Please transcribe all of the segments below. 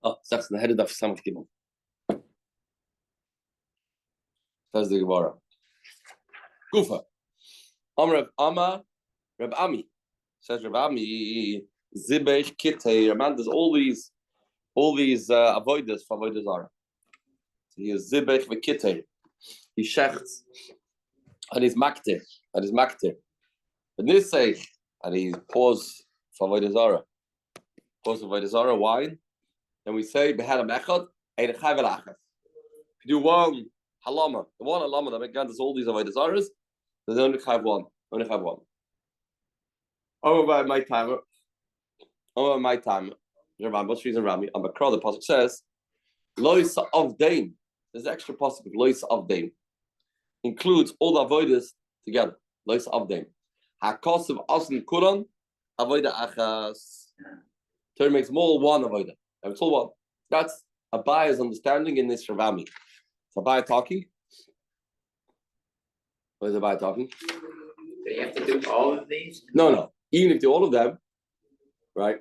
Oh, sagst du, hätte das zusammengegeben. Das ist die Gemara. Kufa. Reb Ami. Says Reb Ami, Zibech Kitei. Man does all these avoiders for avoiders are. So he is Zibech Kitei. He shechts and he's makte. And this say, and he pause for avoiders are. Pause for avoiders are wine. And we say behad mechad ein chayvel achas. If you do one halama, the one halama that does all these avoiders are, there's only chayv one. Only chayv one. Over by my time. What's the reason Rami? On the pasuk says, Lois of Dame. There's extra pasuk of Lois of Dame. Includes all the avoiders together. Lois of Dame. Hakos of Asin Kuran, avoida achas. Torah makes more one avoider. It's all one. That's a buyer's understanding in this Ravami. It's a buyer talking. What is a buyer talking? Do you have to do all of these? No. Even if do all of them, right?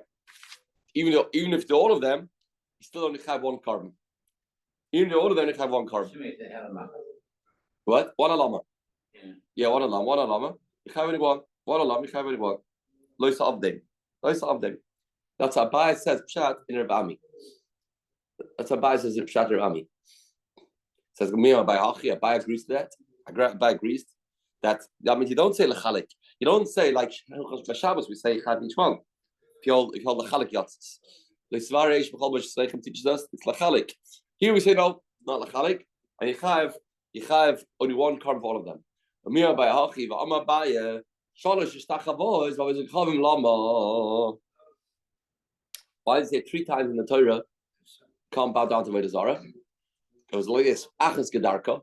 Even if do all of them, you still only have one carbon. Even if all of them only have one carbon. What? One alama. Yeah, one alama. You have only one. One alama, you have only one. Loisa of them. That's how Beis says pshat in Ravami. That's how Beis says pshat in Ravami. Says Gumia by Hachi. Beis agrees to that. Beis agrees that means you don't say lechalik. You don't say like Shabbos. We say chad each one. If you hold lechalik yatzis. Leisvareish b'chol b'sheichem teaches us it's lechalik. Here we say no, not lechalik, and you have only one carbon for all of them. Gumia by Hachi v'Amar Baya shalosh ishtachavos v'avizikhavim lama. Why is it 3 times in the Torah? Can't bow down to Avodah Zara. It was like this. Achas gedarka.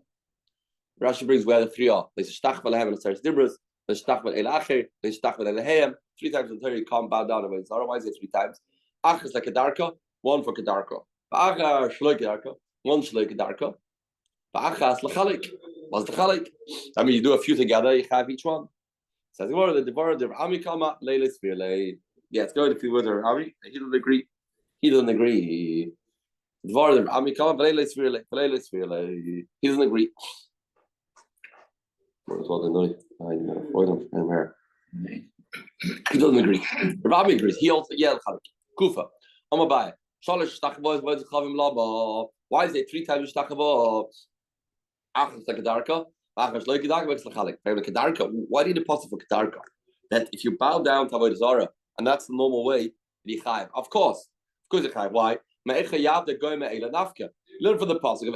Rashi brings where the 3 are. There's shtach v'lehem and the Seres Dibros. There's shtach v'elacher. There's shtach v'elehem. 3 times in the Torah you can't bow down to Avodah Zara. Why is it 3 times? Achas like gedarka, 1 for gedarka. Ba'achas shloi gedarka, 1 shloi gedarka. Ba'achas lechalik. What's the chalik? I mean, you do a few together, you have each one. Says the Deborah, the Ami Kama, Leilis Virlei. Yeah, it's going to be with Rami. He doesn't agree. He doesn't agree. He doesn't agree. He doesn't agree. Rami agrees. He also Kufa. Amabai. Why is it 3 times Shtachavo? Achas like Kedarka. Achas like Kedarka. Why do you deposit for Kedarka? That if you bow down to Avodah Zara, and that's the normal way, of course, you chayiv. Why? Learn from the pasuk.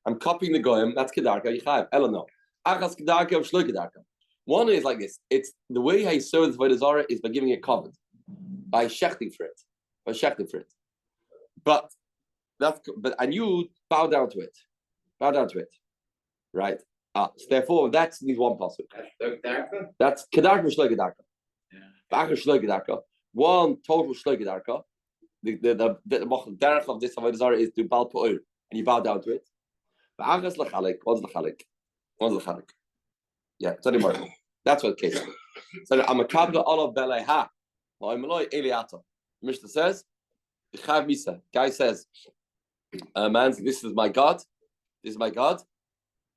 I'm copying the goyim. That's kedarka. You chayiv. Elano. Achas kedarka of shlo kedarka. One is like this. It's the way how you serve the Avodah Zara is by giving it covered, by shechting for it, But and you bow down to it, right? So therefore, that's needs one pasuk. That's kedarka shlo kedarka. Ba'achas shlo kedarka. 1 total shlo kedarka. The derech of this avodah zara is to bal po'ir, and you bow down to it. Ba'achas lechalik. What's lechalik? Yeah, it's anymore. That's what the case is. So I'm a kabla olav beleiha. The Mishnah says, "Chav misa." Guy says, "Man, this is my God. This is my God."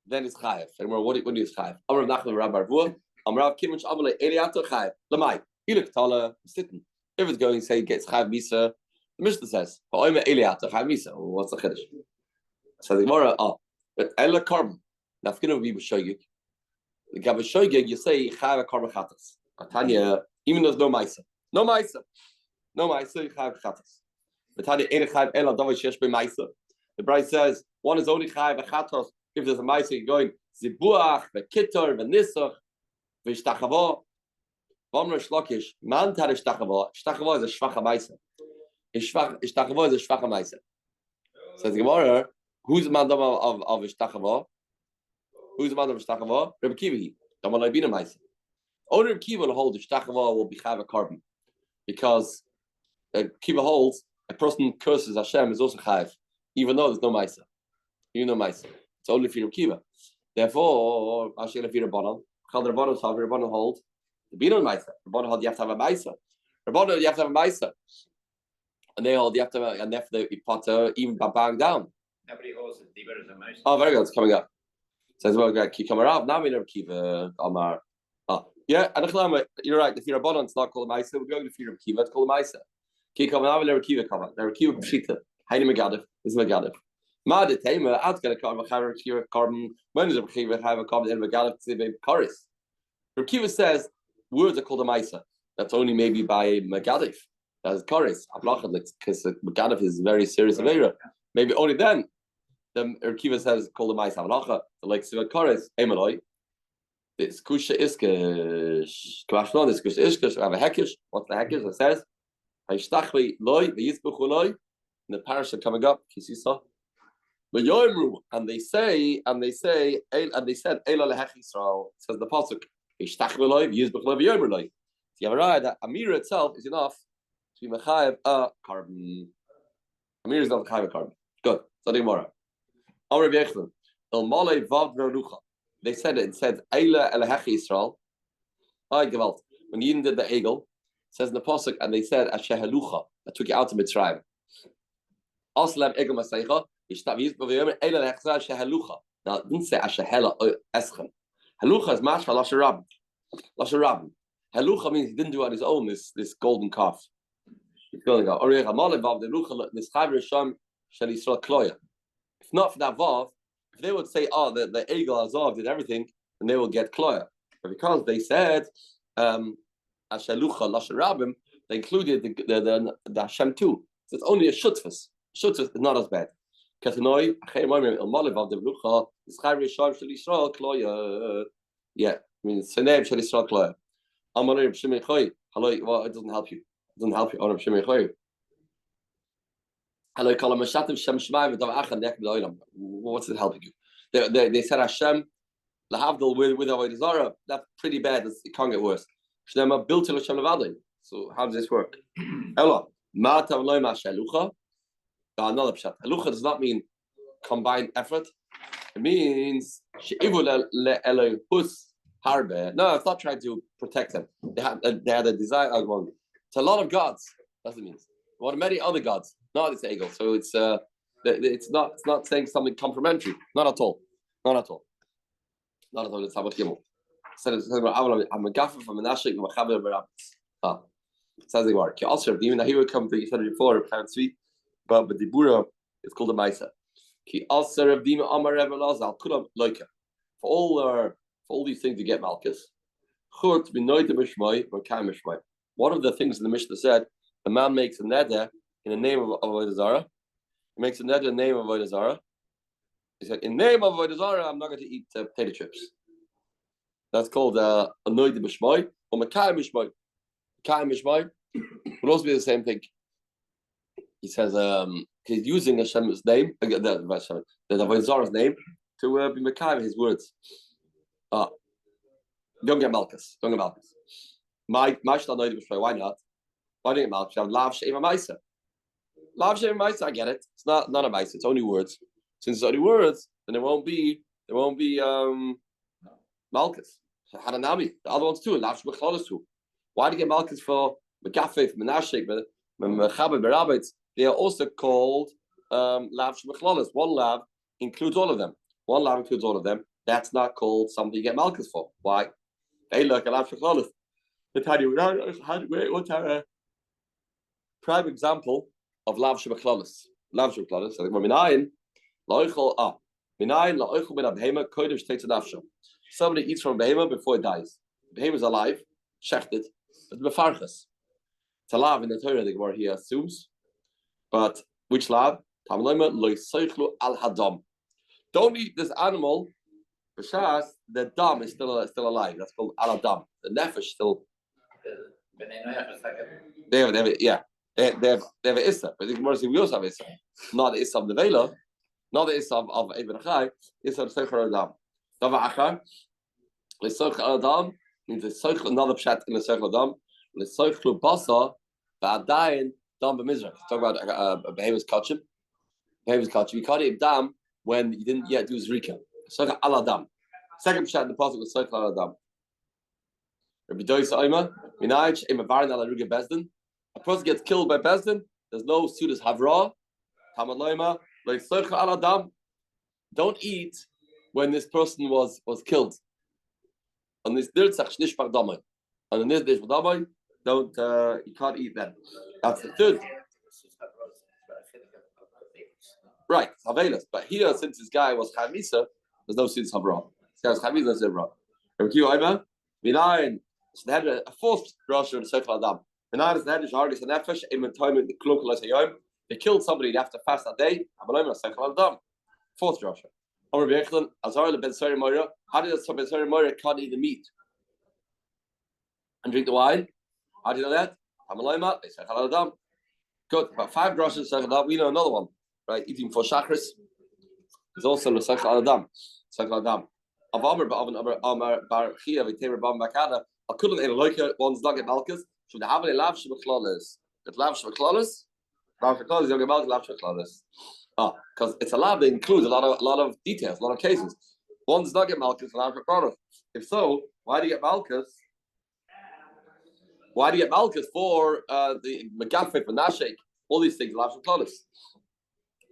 Then it's chayev. And what do you chayev? Amrav Nachman Rabbi Arvua. Amrav Kimuch Amalei Eliato chayev. Lamai. Iluk Tala sitting. If it's going to say it gets chayev misa, the Mishnah says, "Ba'omer Eliato chayev misa." What's the chiddush? So the Gemara, but Ela Karm. Now if going to be b'shoigig, the gav b'shoigig you say chayev karm chatas. Tanya, even though there's no misa, you chayev chatas. But Tanya ain't chayev ela davar shesh be misa. The Beis says one is only chayev chatas. If there's a ma'aseh, you're going zibuach, v'kitor, v'nisach, v'ishtachavo. V'amr shlokish man tar ishtachavo. Ishtachavo is a shvacha ma'aseh. Ishtachavo is a shvacha ma'aseh. Says the Gemara, who's the man of ishtachavo? Who's the man of ishtachavo? Rebbe Kiva. Dama lo'ibina ma'aseh. Only Rebbe Kiva will hold ishtachavo will be chayav a carbon, because Kiva holds a person curses Hashem is also chayav, even though there's no ma'aseh. It's only for Kiva. Therefore, Ashir Lefir Rabbanon, Chal Rabbanon Sav, Rabbanon hold the Bino Meiser. Rabbanon hold you have to have a Meiser. And they hold you have to, and therefore you potter even bang down. Nobody holds the Diber as a mouse. Oh, very good. It's coming up. Says, well, keep coming up. Now we never keep Amar. Yeah, and you're right. If you're a bonnet, it's not called a Maisa. We're going to fear of Kiva, it's called a Maisa. Keep coming out, never Kiva come out. Never Kiva Pshita. Heini Megadif is Megadif. Ma de Tema, out's going to come a Kiva carbon. When is a Kiva have a carbon in Megadif to be Karis? Kiva says words are called a Maisa. That's only maybe by Megadif. That's Karis. Because Megadif is very serious Avera. Maybe only then. The Kiva says called a Maisa. Like Siva Karis, Emaloi. This kusha iskish. Kvashnon is kusha iskish. I have a hekish. What's the hekish? It says, "Haishtachli loy v'yizbuchu loy." In the parasha coming up, kisisa. But Yomi, and they said, "Eila lehech Yisrael." Says the pasuk, "Haishtachli loy v'yizbuchu loy v'yomer loy." So you have a right that Amira itself is enough to be mechayev a carbon. Amira is not mechayev a carbon. Good. So the Gemara. Amar Yechlan, El Malay Vav Verucha. They said it said Eila Elahech Yisrael. I Gewalt. When Yidden did the Egel, it says in the Pasuk, and they said Asher Halucha, I took you out to Mitzrayim. Aslam Egel Maseicha, Yishtav Yizbav Yomer Eila Elahech Yisrael Asher Halucha. Now it didn't say Asher Hela Eschem. Halucha is mashma Lasher Rabin. Lasher Rabin. Halucha means he didn't do it on his own. This golden calf. He's going to go. Orei Hamalei Vav Verucha Nischav Risham Shel Yisrael Kloya. If not for that Vav, if they would say, oh, the Egel Azov did everything, then they will get Kloya. But because they said, Ashalucha Lasher Rabim, they included the Hashem too. So it's only a Shutfus. Shutfus is not as bad. Yeah, I mean, Senev Shel Yisrael Kloya. Well, it doesn't help you. It doesn't help you. What's it helping you? They said Hashem, Lahavdil with Avodah Zara. That's pretty bad. It can't get worse. Built to Hashem Levadin. So how does this work? Ella, Ma'atav Loima Shalucha. Another pshat. Halucha does not mean combined effort. It means She'ivul Elohus Harbe. No, it's not trying to protect them. They had a desire. It's a lot of gods. That's what it means. What many other gods. Not this Egel. So it's not saying something complimentary. Not at all. Not at all. Not at all. It's Habach Gimel. I'm a gaffer from Menashe. I'm a chaver b'rabbis. Says the word. Also, even he would come to you said it before. Parents sweet, but the Bura is called a Maisa. Ki also Rav Dima Amar Rav Elazar Kulam Loika. For all these things to get Malchus. Churt b'noyte b'shmai v'kayim b'shmai. One of the things in the Mishnah said, a man makes a neder in the name of Avodah Zara. He makes a neder in the name of Avodah Zara. He said, in the name of Avodah Zara, I'm not going to eat potato chips. That's called a noide b'shmai or mekayim b'shmai. Mekayim b'shmai would also be the same thing. He says he's using Hashem's name, the Avodah Zara's name, to be mekayim his words. Don't get Malchus. Don't get Malchus. My noide b'shmai. Why not? Why don't you Malchus? You have lav she'ema ma'isa. Lav she'ema ma'isa. I get it. It's not a ma'isa. It's only words. Since it's only words, then there won't be Malchus. Hananami. The other ones too. Lav she'mechlalos too. Why do you get Malchus for Megafeh, for Menashe, Mechaber, Berabitz? They are also called lav she'mechlalos. One lav includes all of them. One lav includes all of them. That's not called something you get Malchus for. Why? They look at lav she'mechlalos. They tell you what's our prime example of lav she'mechlalos. Lav she'mechlalos. So minayin la'oichel minayin la'oichel min abhema kodev shteitz nafsho. Somebody eats from behema before it dies. The behema is alive, shechted, but befarchas. It's a lav in the Torah. The Gemara here assumes, but which lav? Tamloima lo'isaychlu al hadam. Don't eat this animal. B'shas the dam is still alive. That's called al hadam. The nefesh still. They have an issa, but the Gemara says we also have issa. Not the issa of the vela, not the issa of Ibn Achai, issa of Seichel Adam. Dava Achar, the Seichel Adam means the Seichel, another pshat in the Seichel Adam, the Seichel Basa, Ba'adayin, Dam B'Mizrach. Talk about a behemoth's kachim. You can't eat dam when you didn't yet do Zrika. Seichel Al Adam. Second pshat in the pasuk was Seichel Al Adam. A person gets killed by Bezdin, there's no sudas havra. Tamad loima like socha al adam. Don't eat when this person was killed. On this dirtzach shnishpach damai. On this dish damai, don't you can't eat that. That's the third. Right, Havelas. But here, since this guy was Chamisa, there's no sudas havra. This guy was Chamisa, there's no havra. Minayin, Sanhedrin, a fourth drasha of the Sofer Adam. Minayin Sanhedrin, Shahardis and Nefesh, in time in the Klukul Yom, they killed somebody, they have to fast that day. Amalom Sofer Adam. Fourth drasha. Omer Bechlan, Azar Ben Sari Moira. How did the Ben Sari Moira can't eat the meat and drink the wine? How do you know that? Amalom Sofer Adam. Good. About 5 drashas Sofer Adam. We know another one, right? Eating for Shachris is also the Sofer Adam. Sofer Adam. Of Amr Bar Chia V'Temer Bam Bakada, I couldn't eat a loika one's nugget malchus. Should have a lav shebechlalis. It lav shebechlalis. Lav shebechlalis. Yogi malchus lav shebechlalis. Because it's a lab that includes a lot of details, a lot of cases. One's nugget malchus and lav shebechlalis. If so, why do you get malchus? Why do you get malchus for the megafik for nashek? All these things lav shebechlalis.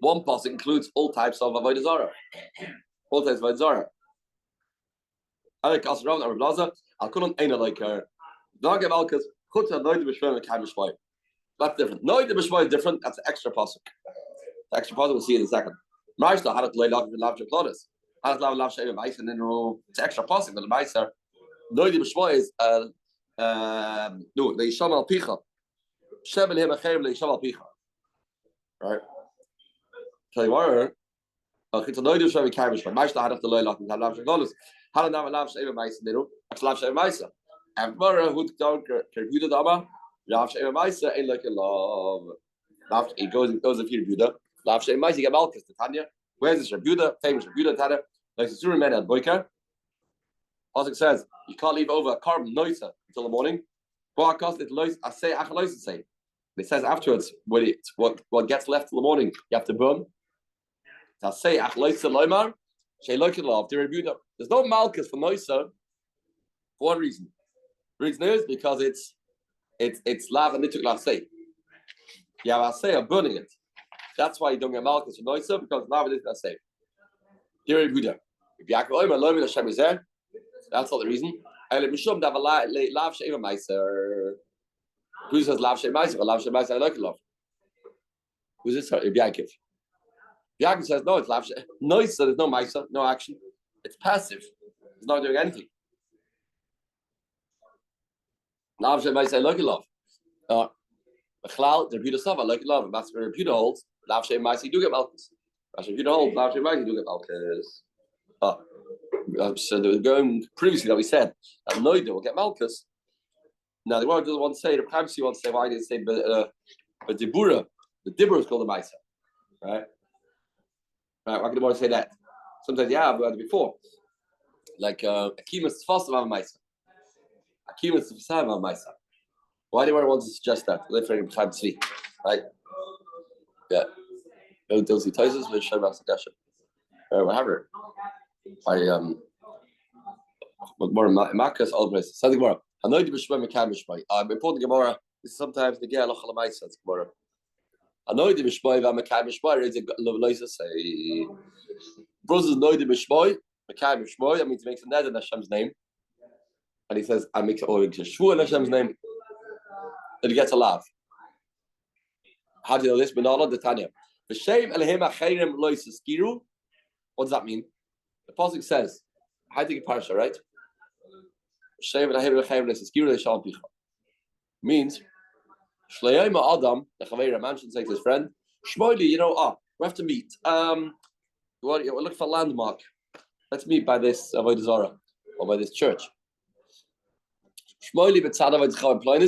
One pass includes all types of avodah zara. All types of avodah zara. I like Asrav and Rablaza. I couldn't ain't like her. Dog Malkas, Kuta Noid Bishway and Kam Bishway. That's different. Noid Bishway is different. That's an extra pasuk. The extra pasuk we'll see in a second. Marshall had to lay lock with Lavcha Clotis. Had to lav Shavim Mice and then it's extra pasuk, but the Mice are Noid Bishway is no, the Yisham al Picha. Shevel him a Khair, the Yisham al Picha. Right? Tell you what, Kuta Noid Bishway and Kam Bishway. Marshall had to lay lock with Lavcha Clotis. How do lav sheva ma'isa niru? Lav sheva ma'isa. And Mara who don't kerbuda dama. Lav sheva ma'isa ain't like a love. It goes if you rebuda. Lav sheva ma'isa you get malchus to Tanya. Where's this rebuda? Famous rebuda Tanya. Like the Surah men at Boyka. Also says you can't leave over a carbon noisa until the morning. What cost it lois? I say achalois say. It says afterwards what gets left till the morning you have to burn. I say achalois loimar. There's no malchus for Noisa for one reason. The reason is because it's lav and nituk lav say. You have say of burning it. That's why you don't get malchus for Noisa because lav and nituk lav say. If Yaakov Omer lo min Hashem is there, that's not the reason. And if Mishum dav lav she'eva meiser, who says lav she'eva meiser? Lav she'eva meiser I like love. Who's this? If Yaakov. Yaakov says no, it's lav she'eva. Noisa, there's no meiser, no action. It's passive. It's not doing anything. Lav she'eva meiser I like love. Bechlal, the rebuta sava like love. And that's where the rebuta holds. Lav she'eva meiser you do get malchus. Lav she'eva holds. Lav she'eva meiser you do get malchus. So they were going previously that we said that Noida will get malchus. Now the word doesn't want to say, the privacy wants to say why did it say but Dibura, the Dibura is called a Maisa. Right? Right, why could the word say that? Sometimes yeah, I've heard it before. Like Akimas Fasav of Maisa. Akimas Fasav of Maisa. Why do I want to suggest that? Right? Yeah. Don't see Tosis, but show about suggestion. Whatever. More Marcus Albrecht. Something more. I know the Bishway Mekamish. Important Gemara is sometimes the Gala Chalamaisa Gemara. I know the Bishway Mekamish is a Loisa say. Brothers know the Bishway Mekamish. I mean, to make a net in Hashem's name, and he says, "I make a shvu in Hashem's name," and he gets a laugh. How do you know this? Benala the Tanya. V'shem Elohim Achayim Loisa Skiru. What does that mean? The pasuk says, "I think a parsha, right?" Means, Shleima Adam, the Chavera man should say to his friend, Shmoili, we have to meet. We'll look for a landmark. Let's meet by this Avodah Zara or by this church. Shmoili b'tzad Avodah Zara.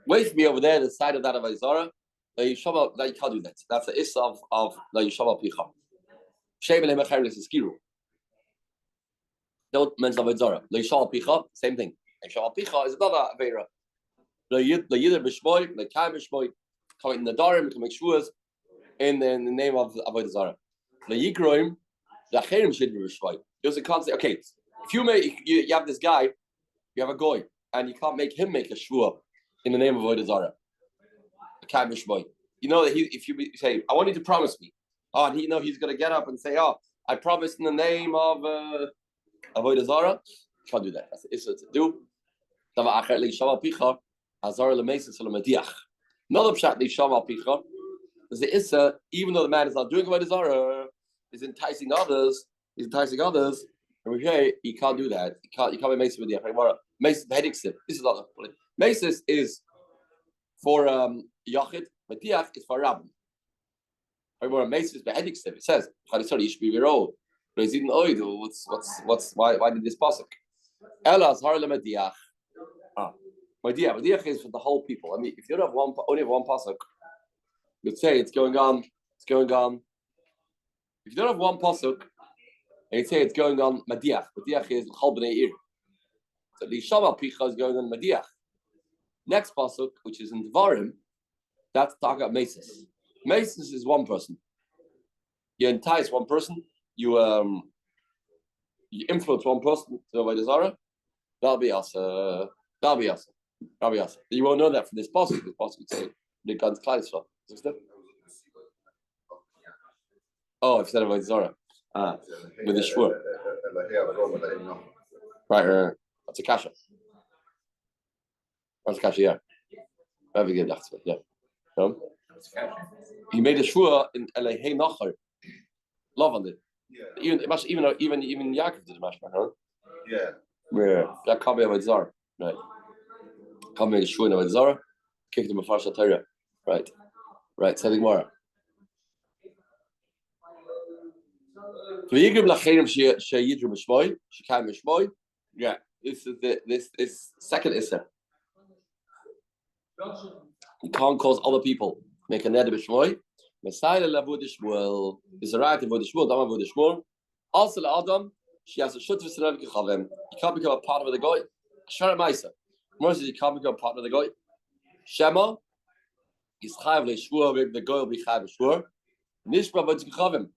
Wait for me over there, the side of that Avodah Zara. Now you can't do that. That's the issa of the Yishama Picha. Shem Elohim Achayim Skiru. Don't mention Avodah Zara. Leishal Picha, same thing. Leishal Picha is another Avera. Leyider B'Shmoy, Lekayim B'Shmoy, come in the Darim, we can make shvuas in the name of Avodah Zara. Leyikroim, the Acherim should be B'Shmoy. There's a concept. Okay, if you have this guy, you have a goy, and you can't make him make a shvua in the name of Avodah Zara. Lekayim B'Shmoy. you know that if you say, I want you to promise me, and he's going to get up and say, I promise in the name of Avodah Zara. You can't do that. That's the issue to do. Another pshat Lishama Picha is the issa, even though the man is not doing Avodah Zara, is enticing others. And we say you can't do that. You can't be Mesis with the Mesis Hedixim. This is not the Mesis is for Yachid, Matiach is for Rabbin. Mesis Hedixim. It says, you should be your own. But he's eating oil. Why did this pasuk? Elas Har Lemadiach. Madiach is for the whole people. I mean, if you don't have only have one pasuk, you'd say it's going on. If you don't have one pasuk, you'd say it's going on Madiach. Madiach is Chol Bnei Ir. So Lishama Picha is going on Madiach. Next pasuk, which is in Devarim, that's talking about Mesis. Mesis is one person. You entice one person. You influence one person to Avodah Zara. That'll be us. You won't know that from this pasuk. This pasuk would say the guns Kleisra. If instead of Avodah Zara, with the Shiur. Right. That's a kasha. That's a kasha. Yeah. Very good. Yeah. He made a Shiur in Elahei Nachar. Love on it. Yeah. Even Yaakov did a mashma, huh? Yeah. That can't be Avodah Zara. Right. Can't make a Shiur in Avodah Zara. Kicked him a farsha Torah. Right. Say the Gemara. Yeah. This is this second issa. You can't cause other people make a neder b'shmoy. Messiah lavud shmuel is a right to avoid shmuel. Don't avoid shmuel. Also, the Adam she has a shut for Sinai kichavim. You can't become a partner with the guy. Shara Maisa. More says you can't become a partner with the guy. Shema is chayav leishvur. The guy will be chayav shvur. Nishma avoid kichavim.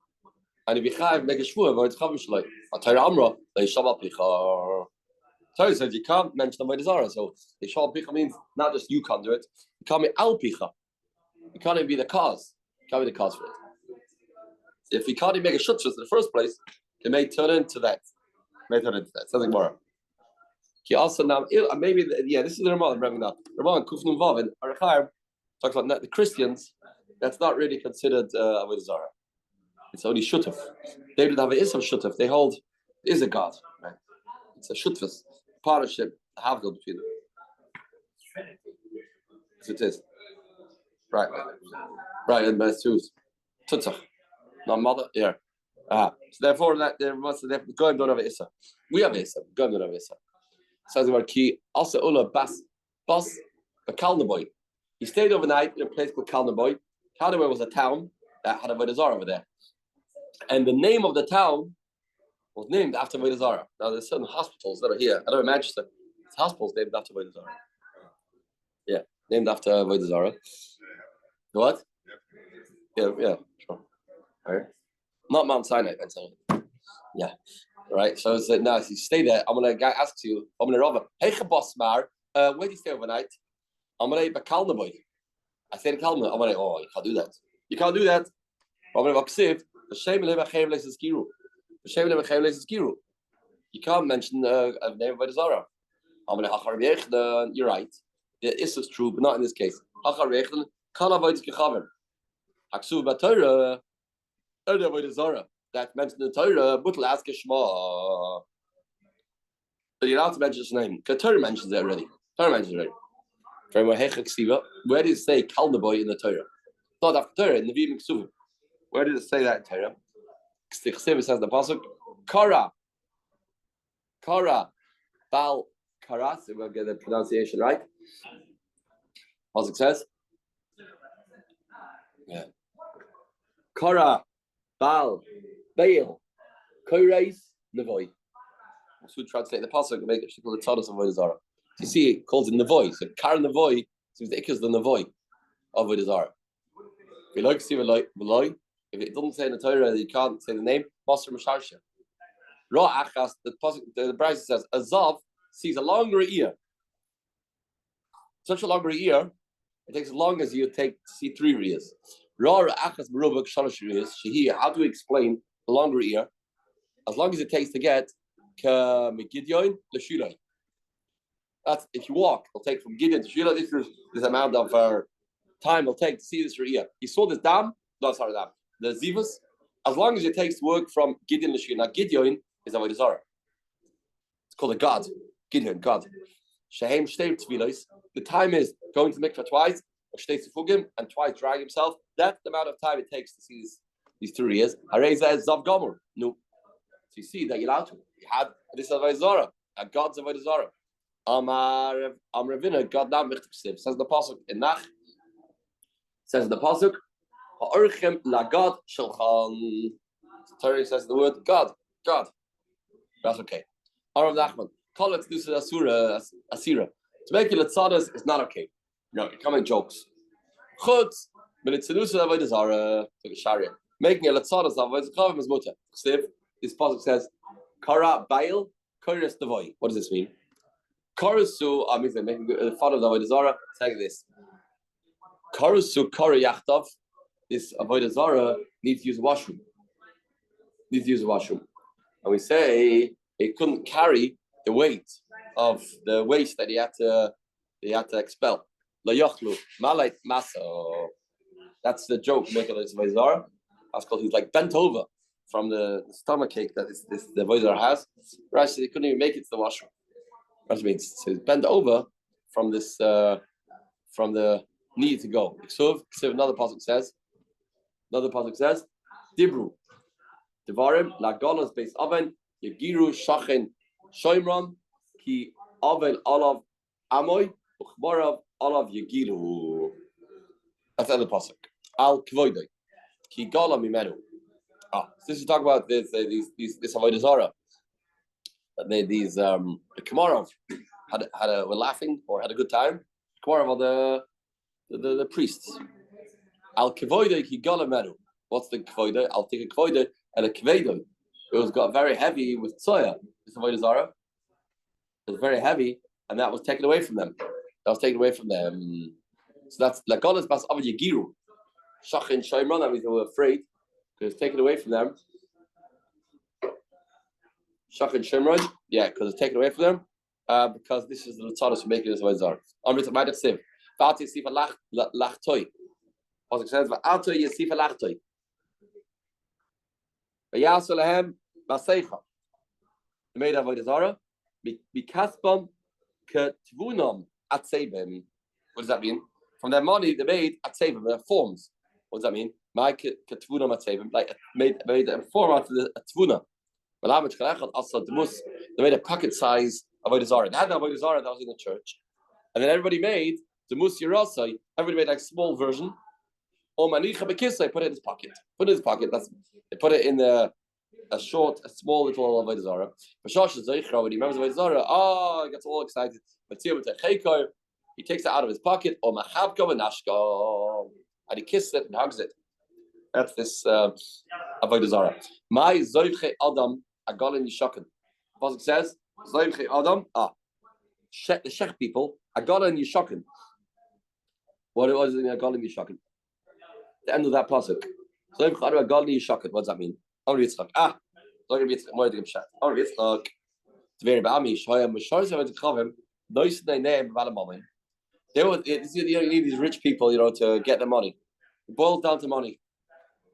And if you chayav make a shvur avoid kichavim shloi. Atayra Amra leishama picha. Torah says you can't mention Avodah Zara. So leishama picha means not just you can't do it. You can't be al picha. You can't even be the cause. You can't be the cause for it. If you can't even make a shutshus in the first place, it may turn into that. Something more. He also now maybe this is the Ramah bringing up. Ramah Kufnum Vav and Arachayim talks about the Christians. That's not really considered Avodah Zara. It's only shutuf. They don't have an isam shutuf. They hold is a god. Right? It's a shutfus partnership, havdil between them. So it is. Right, and best tools. Tutzach. Not mother, yeah. So therefore, that there must have Goyim don't have Issa. We have Issa. Goyim don't have Issa. Says the word key. Also, Ula Bas a Kalnaboy. He stayed overnight in a place called Kalnaboy. Kalnaboy was a town that had a Avodah Zara over there, and the name of the town was named after Avodah Zara. Now there's certain hospitals that are here. I don't imagine it's hospitals named after Avodah Zara. Yeah, named after Avodah Zara. What? Yeah, sure. All right. Not Mount Sinai, yeah. Right. So it's now if you stay there, I'm gonna ask you, I'm gonna rob hey Chabosmar, where do you stay overnight? I'm gonna be Kalnaboy. I stayed in Kalna. I'm gonna you can't do that. You can't do that. I'm gonna vaksiv, the shame you can't mention the name of Zara. I'm gonna achar you're right. This is true, but not in this case. Achar Kalavoid Kechavim. Aksuv Batorah. Avodah Zara that mentioned in the Torah, but ask Shema. But you're not to mention his name. Because Torah mentions it already. Where did it say Kalnaboy in the Torah? Not after Torah, in the Vim Ksuvim. Where did it say that in Torah? Ksiv says the pasuk Kara. Bal Karas. We'll get the pronunciation right. Pasuk says. Yeah. Kara. Bal, Baal, Koirais, Nevoy. So we translate the pasuk and make it called the Tzados of Avodah Zara. You see, it calls it Nevoy. So Kar Nevoy seems the Ikkas the Nevoy of Avodah Zara. If you like to see Veloy, if it doesn't say in the Torah, you can't say the name. Master Masharsha. Ra Achas, the Beis says, Azav sees a longer ear. Such a longer ear It takes as long as you take to see 3 riyas. How do we explain the longer ear? As long as it takes to get that's if you walk, it'll take from Gideon to Shira. This is this amount of time it'll take to see this ear. You saw this dam? No, sorry, dam. The zivas. As long as it takes to work from Gideon to Shira. Now Gideon is a Zera. It's called a god. Gideon, God. Shehem shtei tefillos. The time is going to the mikvah twice, or shtei tefugim, and twice drying himself. That's the amount of time it takes to see these 3 years. Hareza is zav gomer. No. So you see that you're allowed to. You had this avodah zara, a god's avodah zara. Amar Ravina, God now says the pasuk in Nach. Says the pasuk, Ha'orchem lagad shalchan. Torah says the word God. That's okay. Arav Nachman, call it this asura. To make it latzadas is not okay. No, you're coming jokes. Chutz, but it's avodah zara to the sharia. Making a latzadas avodah zara is mutter. This pasuk says, Kara bail, Kara stavoi. What does this mean? Karusu, making the father of the avodah zara, saying this. Karusu kara yachtav. This avodah zara needs to use a washroom. And we say it couldn't carry the weight of the waste that he had to expel. La yochlu malait masa. That's the joke making this avodah zara. That's called he's like bent over from the stomach ache that the avodah zara has. Right, so they couldn't even make it to the washroom. What it means? So he's bent over from this, from the need to go. So another pasuk says, Dibru, Devarim, Lagonas Beis Oven, Yegiru Shachin Shoimron, Ki Oven Olav Amoy, Uchmarav Olav Yegiru. That's the other pasuk. Al Kvoidei, Ki Gola Mimenu. So this is talking about this avodah zara. These the Kamarov were laughing or had a good time. Kamarov are the priests. Al kvoide ki galameru. What's the kvoide? I'll take a kvoide and a kveide. It was got very heavy with tzoya. This avodah zara. It was very heavy, and that was taken away from them. So that's like God's bas avad yegiru. Shachin shaimron. That means they were afraid because it's taken away from them. Shachin Shimron, because it's taken away from them, because this is the Latzadas who making this avodah zara. Amrit Ma'adach Siv, V'ati Yasifa Lachtoi. Pasuk says, V'atoi Yasifa Lachtoi. V'yasu Lahem V'aseicha. They made avodah zara. B'kaspam Ketvunam Atzebim. What does that mean? From their money, they made Atzebim, their forms. What does that mean? My Ketvunam Atzebim, like made a form out of the Tvuna. They made a pocket size avodah zara. They had the avodah zara that was in the church, and then everybody made the mus yerasai. Everybody made like a small version. Or manicha bekisai, put it in his pocket. They put it in a small little avodah zara. When he remembers avodah zara, he gets all excited. He takes it out of his pocket. Or machavka v'nashka, and he kisses it and hugs it. That's this avodah zara. My zoiche adam agalin yishaken. Pasuk says zoiche adam the shech people agalin yishaken. What it was in agalin yishaken? The end of that pasuk. Zoiche adam agalin yishaken. What does that mean? Amr Yitzchak. Zoiche Yitzchak. More than Yitzchak. Amr Yitzchak. Tveri ba'ami shoyam mishar zevet chavim. Those they name b'alamomin. They were. You need these rich people, to get the money. It boils down to money.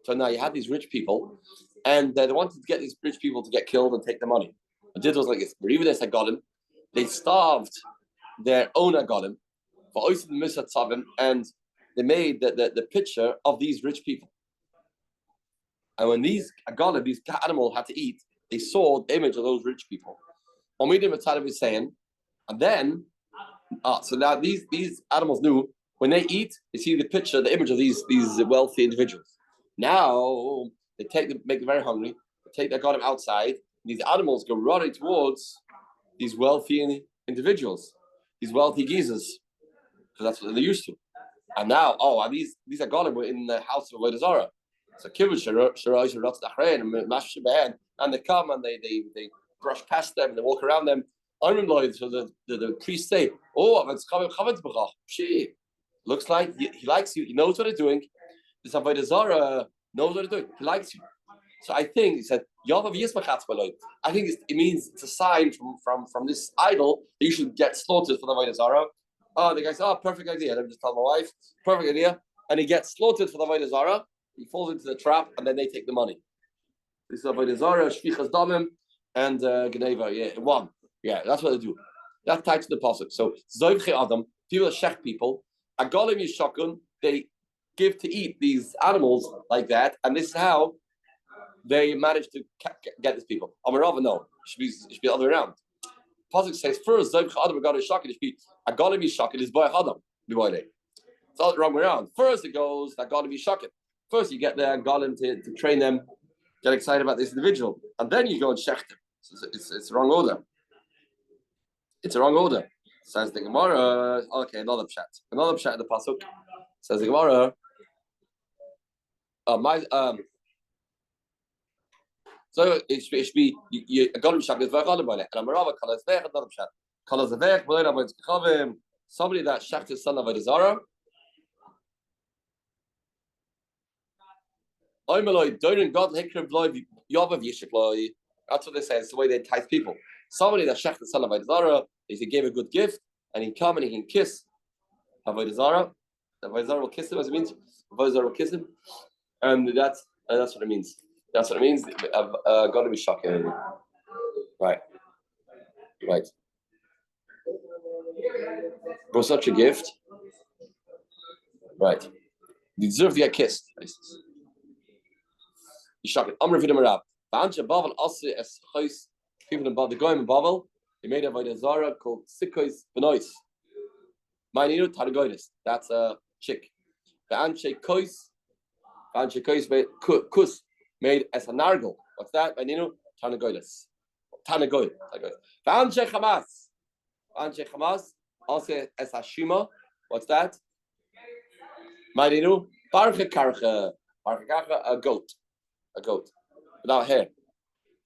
So now you had these rich people, and they wanted to get these rich people to get killed and take the money. And did was like this. But even this Agolim, they starved their own Agolim for Oisim Misat Savim, and they made the picture of these rich people. And when these Agolim, these animals had to eat, they saw the image of those rich people. Omidim Atzadim is saying, and then, so now these animals knew when they eat, they see the picture, the image of these wealthy individuals. Now they make them very hungry. They got them outside. These animals go running towards these wealthy individuals, these wealthy geezers, because that's what they're used to. And now, these are got were in the house of avodah zara. So and they come and they brush past them and they walk around them. So the priests say, Looks like he likes you. He knows what he's doing. This Avodah Zara knows what he's doing. He likes you. So I think he said, Yavav Yismachatz Baloi. I think it means it's a sign from this idol that you should get slaughtered for the Avodah Zara. Oh, the guy said, oh, perfect idea. Let me just tell my wife, perfect idea. And he gets slaughtered for the Avodah Zara. He falls into the trap, and then they take the money. This is Avodah Zara, Shvichas Damim, and Geneva. Yeah, one. Yeah, that's what they do. That's tied to the pasuk. So Zoivche Adam, people that shech people, Agolim Yishakun, they give to eat these animals like that, and this is how they manage to get these people. Amarava, no, it should be the other way around. Pasuk says first, Zoivche Adam Agolim Yishakun, it should be Agolim Yishakun is by Adam. It's all the wrong way around. First it goes Agolim Yishakun. First you get the Agolim to train them, get excited about this individual, and then you go and shech them. So it's the wrong order. It's a wrong order. Says the Gemara. Okay, another pshat. Another pshat in the pasuk. Says the Gemara. So it should be you got to be shaked by God about it. And Amarava kalas vech another pshat. Kalas vech b'lein avodas kachavim. Somebody that shaked his son of Avodah Zara. Oimeloi doirin God hekrim v'loy yavav yishikloi. That's what they say. It's the way they entice people. Somebody that shech the son of Avodah Zara is he gave a good gift and he come and he can kiss Avodah Zara. Avodah Zara will kiss him, as it means. Avodah Zara will kiss him, and that's what it means. That's what it means. Got to be shocking. Right. For such a gift, right? You deserve to get kissed. You shocking. Amr v'idam Rav. Ba'ancha Bavel also as chois. People in the Goyim in Babel, they made a Avodah Zara called Sikkois Benois. Ma'aninu Targoides. That's a chick. The Anshe Kois made Kus made as a nargle. What's that? Ma'aninu Targoides. Tanagoid. The Anshe Hamas also as a Shima. What's that? Ma'aninu Barche Karche. A goat. Without hair.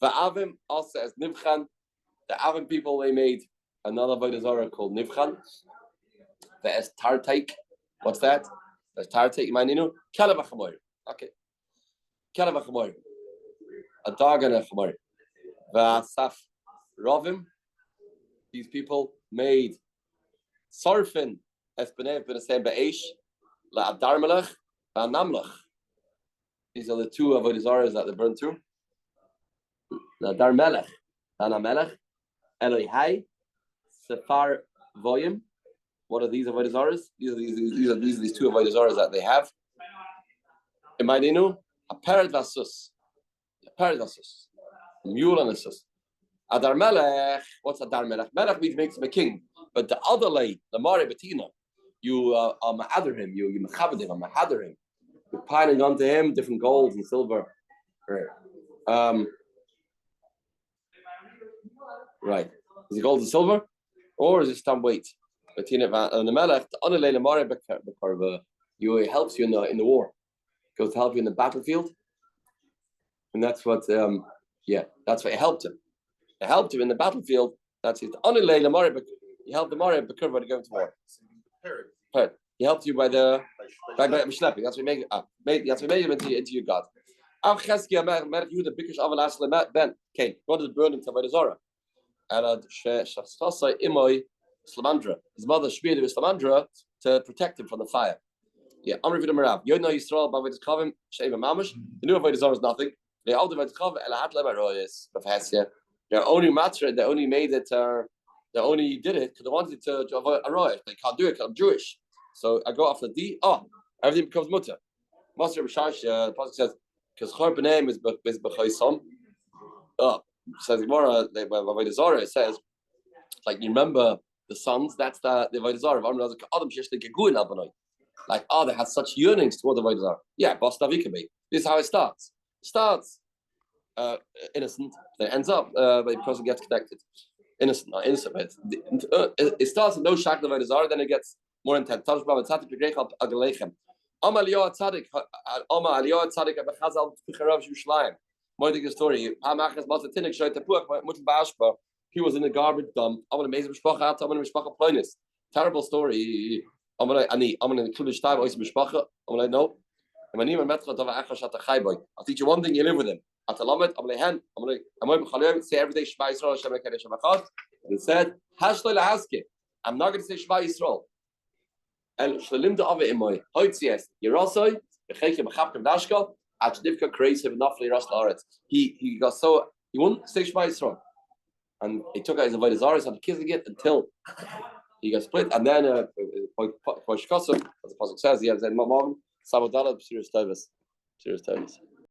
The Avim also as Nivchan. The Avim people, they made another Avodah Zara called Nivchan. The as Tartaik. What's that? As Tartaik, Maninu. Kalavachamoy. Okay. Kalavachamoy. A dog and a chamoy. The Asaf Rovim. These people made Sarfin as Benev Benesem Be'esh. La Adarmelech. La Namlech. These are the two Avodah Zaras that they burned through. Dar Melech, Dana Melech, Eloi Hai, Sefar Voyim. What are these Avodah Zaras? These are these two Avodah Zaras that they have. Imaininu, a parrot vasus, mule and a sus. Adar Melech, what's Adar Melech? Melech means makes him a king, but the other lay, the Mare Betina, you are ma'ader him, you mechaved him, ma'ader him. You're piling onto him different golds and silver. Right. Is it gold and silver? Or is it stamp weight? He helps you in the war. Goes to help you in the battlefield. And that's what that's what it helped him. It helped him in the battlefield. That's it. He helped the Mari Bakr by going to war. He helped you by schlepping. That's what made him into your God. Ben came. God is burning to Avodah Zara. And his mother speared with Slamandra to protect him from the fire. Yeah, Amr v'idam Rav. You know Yisrael b'avodas kavim sheva mamash. The new Avodah Zara is nothing. They all avodas kavim elahat lemaroyes b'fasya. They only matter. They only made it. They only did it because they wanted to avoid a royal. They can't do it because I'm Jewish. So I go after D. Oh, everything becomes mutter. Master B'shash. The pasuk says because chor b'neim is b'chaysam. Oh, says Gemara. Avodah Zara it says like you remember the sons. That's the Avodah Zara. Adam shesh the geguin albanoi. Like, they had such yearnings toward the Avodah Zara. Yeah, Bostavikami. This is how it starts. It starts innocent, then it ends up the person gets connected. Innocent, not innocent. But it starts with no shak the Avodah Zara, then it gets more intense. More than the story. He was in the garbage dump. Terrible story. I'm gonna include the time always mishpacha. I'm like no. I'll teach you one thing. You live with him. Say every day Shema Yisrael Hashem Ekedesh Echad. He said, I'm not going to say Shema Yisrael. El Shlelim da Ave Imoy. Hoitzies. Yerosoi. Becheke Bechapkem Dashka. Achdivka Kreisiv Nafli Ras Laaretz. He got so he wouldn't say Shema Yisrael, and he took out his avodah zaros and kissing it until he got split. And then Poshkosov, as the pasuk says, he has said, "Mom, Samadala Shiur Tovus."